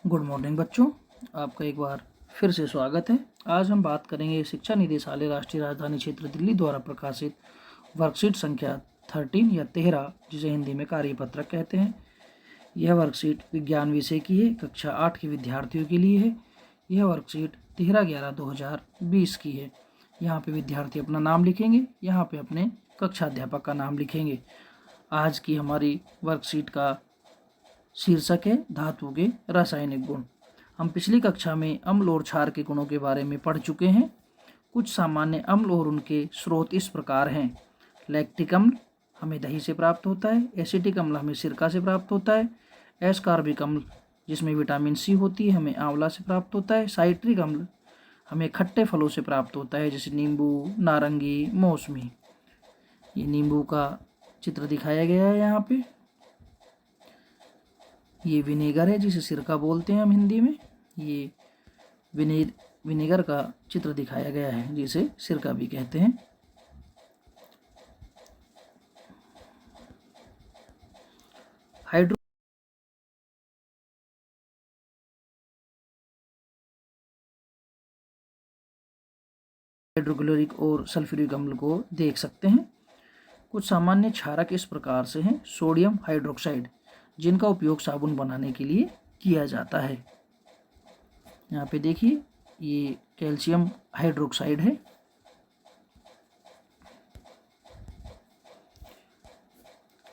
Good morning बच्चों, आपका एक बार फिर से स्वागत है। आज हम बात करेंगे शिक्षा निदेशालय राष्ट्रीय राजधानी क्षेत्र दिल्ली द्वारा प्रकाशित वर्कशीट संख्या 13 या 13, जिसे हिंदी में कार्यपत्रक कहते हैं। यह वर्कशीट विज्ञान विषय की है, कक्षा 8 के विद्यार्थियों के लिए है। यह वर्कशीट 13/11/2020 की है। यहाँ पे विद्यार्थी अपना नाम लिखेंगे, यहाँ पे अपने कक्षा अध्यापक का नाम लिखेंगे। आज की हमारी वर्कशीट का शीर्षक है धातु के रासायनिक गुण। हम पिछली कक्षा में अम्ल और क्षार के गुणों के बारे में पढ़ चुके हैं। कुछ सामान्य अम्ल और उनके स्रोत इस प्रकार हैं। लैक्टिक अम्ल हमें दही से प्राप्त होता है। एसिटिक अम्ल हमें सिरका से प्राप्त होता है। एस्कॉर्बिक अम्ल जिसमें विटामिन सी होती है हमें आंवला से प्राप्त होता है। साइट्रिक अम्ल हमें खट्टे फलों से प्राप्त होता है, जैसे नींबू, नारंगी, मौसमी। ये नींबू का चित्र दिखाया गया है यहाँ पे। ये विनेगर है, जिसे सिरका बोलते हैं हम हिंदी में। ये विनेगर का चित्र दिखाया गया है, जिसे सिरका भी कहते हैं। हाइड्रोक्लोरिक और सल्फ्यूरिक अम्ल को देख सकते हैं। कुछ सामान्य क्षारक इस प्रकार से हैं। सोडियम हाइड्रोक्साइड, जिनका उपयोग साबुन बनाने के लिए किया जाता है। यहाँ पे देखिए, ये कैल्शियम हाइड्रोक्साइड है।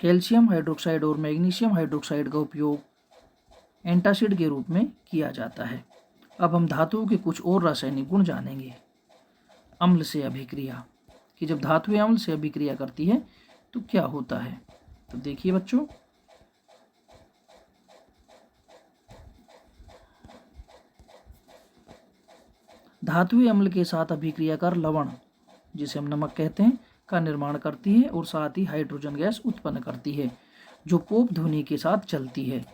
कैल्शियम हाइड्रोक्साइड और मैग्नीशियम हाइड्रोक्साइड का उपयोग एंटासिड के रूप में किया जाता है। अब हम धातुओं के कुछ और रासायनिक गुण जानेंगे। अम्ल से अभिक्रिया, कि जब धातुएं अम्ल से अभिक्रिया करती है तो क्या होता है। तो देखिए बच्चों, धातुएं अम्ल के साथ अभिक्रिया कर लवण, जिसे हम नमक कहते हैं, का निर्माण करती है और साथ ही हाइड्रोजन गैस उत्पन्न करती है, जो पोप ध्वनि के साथ चलती है।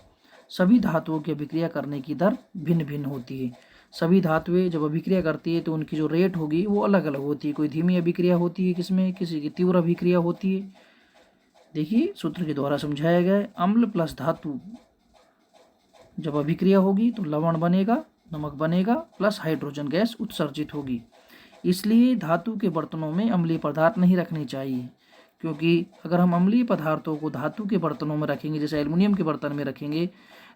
सभी धातुओं की अभिक्रिया करने की दर भिन्न भिन्न होती है। सभी धातुएं जब अभिक्रिया करती है तो उनकी जो रेट होगी वो अलग अलग होती है। कोई धीमी अभिक्रिया होती है, किसमें किसी की तीव्र अभिक्रिया होती है। देखिए, सूत्र के द्वारा समझाया गया है। अम्ल प्लस धातु जब अभिक्रिया होगी तो लवण बनेगा, नमक बनेगा, प्लस हाइड्रोजन गैस उत्सर्जित होगी। इसलिए धातु के बर्तनों में अम्लीय पदार्थ नहीं रखने चाहिए, क्योंकि अगर हम अम्लीय पदार्थों को धातु के बर्तनों में रखेंगे, जैसे एल्युमिनियम के बर्तन में रखेंगे,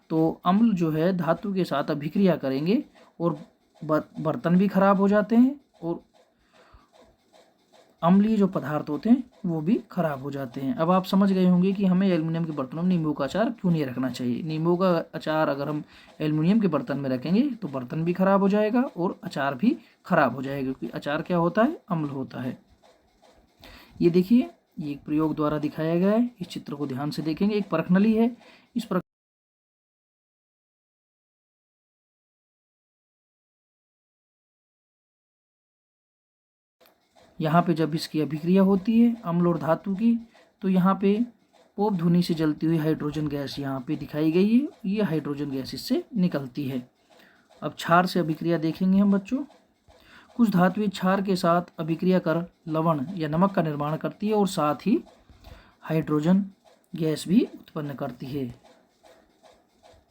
तो अम्ल जो है धातु के साथ अभिक्रिया करेंगे और बर्तन भी खराब हो जाते हैं और अम्लीय जो पदार्थ होते हैं वो भी खराब हो जाते हैं। अब आप समझ गए होंगे कि हमें एल्युमिनियम के बर्तनों में नींबू का अचार क्यों नहीं रखना चाहिए। नींबू का अचार अगर हम एल्युमिनियम के बर्तन में रखेंगे तो बर्तन भी खराब हो जाएगा और अचार भी खराब हो जाएगा, क्योंकि अचार क्या होता है, अम्ल होता है। ये देखिए, ये एक प्रयोग द्वारा दिखाया गया है। इस चित्र को ध्यान से देखेंगे। एक परखनली है। इस प्रकार यहाँ पे जब इसकी अभिक्रिया होती है अम्ल और धातु की, तो यहाँ पे पोप ध्वनि से जलती हुई हाइड्रोजन गैस यहाँ पे दिखाई गई है। ये हाइड्रोजन गैस इससे निकलती है। अब क्षार से अभिक्रिया देखेंगे हम बच्चों। कुछ धातुएं क्षार के साथ अभिक्रिया कर लवण या नमक का निर्माण करती है और साथ ही हाइड्रोजन गैस भी उत्पन्न करती है।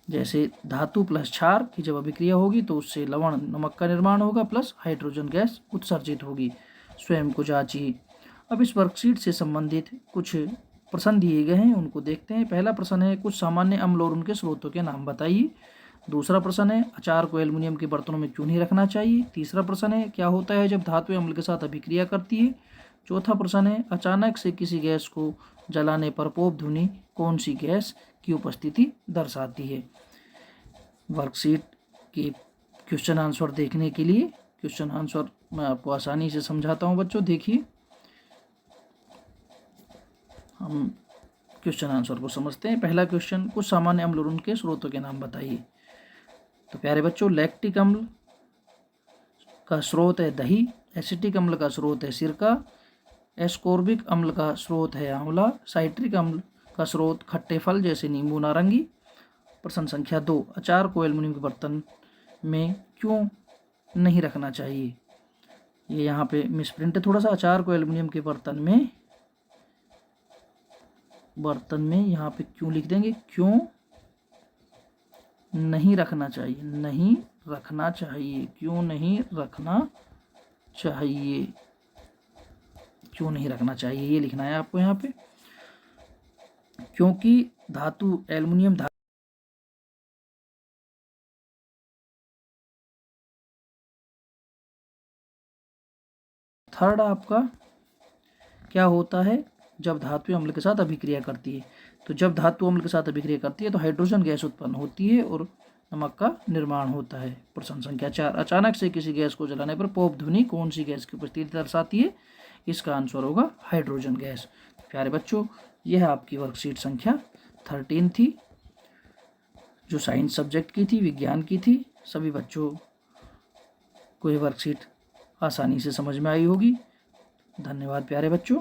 जैसे धातु प्लस क्षार की जब अभिक्रिया होगी तो उससे लवण नमक का निर्माण होगा, प्लस हाइड्रोजन गैस उत्सर्जित होगी। स्वयं को जांचिए। अब इस वर्कशीट से संबंधित कुछ प्रश्न दिए गए हैं, उनको देखते हैं। पहला प्रश्न है, कुछ सामान्य अम्ल और उनके स्रोतों के नाम बताइए। दूसरा प्रश्न है, अचार को एल्युमिनियम के बर्तनों में क्यों नहीं रखना चाहिए। तीसरा प्रश्न है, क्या होता है जब धातुएं अम्ल के साथ अभिक्रिया करती है। चौथा प्रश्न है, अचानक से किसी गैस को जलाने पर पोप ध्वनि कौन सी गैस की उपस्थिति दर्शाती है। वर्कशीट के क्वेश्चन आंसर देखने के लिए क्वेश्चन आंसर मैं आपको आसानी से समझाता हूं बच्चों। देखिए, हम क्वेश्चन आंसर को समझते हैं। पहला क्वेश्चन, कुछ सामान्य अम्ल और उनके स्रोतों के नाम बताइए। तो प्यारे बच्चों, लैक्टिक अम्ल का स्रोत है दही। एसिटिक अम्ल का स्रोत है सिरका। एस्कॉर्बिक अम्ल का स्रोत है आंवला। साइट्रिक अम्ल का स्रोत खट्टे फल जैसे नींबू, नारंगी। प्रश्न संख्या 2, अचार को एल्युमिनियम के बर्तन में क्यों नहीं रखना चाहिए। ये यहाँ पे मिसप्रिंट है थोड़ा सा। अचार को एल्युमिनियम के बर्तन में यहाँ पे क्यों लिख देंगे, क्यों नहीं रखना चाहिए, नहीं रखना चाहिए। क्यों नहीं रखना चाहिए, क्यों नहीं रखना चाहिए, ये लिखना है आपको यहाँ पे। क्योंकि धातु एल्युमिनियम धातु थर्ड आपका क्या होता है, जब धातु अम्ल के साथ अभिक्रिया करती है। तो जब धातु अम्ल के साथ अभिक्रिया करती है तो हाइड्रोजन गैस उत्पन्न होती है और नमक का निर्माण होता है। प्रश्न संख्या 4, अचानक से किसी गैस को जलाने पर पॉप ध्वनि कौन सी गैस की उपस्थिति दर्शाती है? इसका आंसर होगा हाइड्रोजन गैस। प्यारे बच्चों, यह आपकी वर्कशीट संख्या 13 थी, जो साइंस सब्जेक्ट की थी, विज्ञान की थी। सभी बच्चों को ये वर्कशीट आसानी से समझ में आई होगी। धन्यवाद प्यारे बच्चों।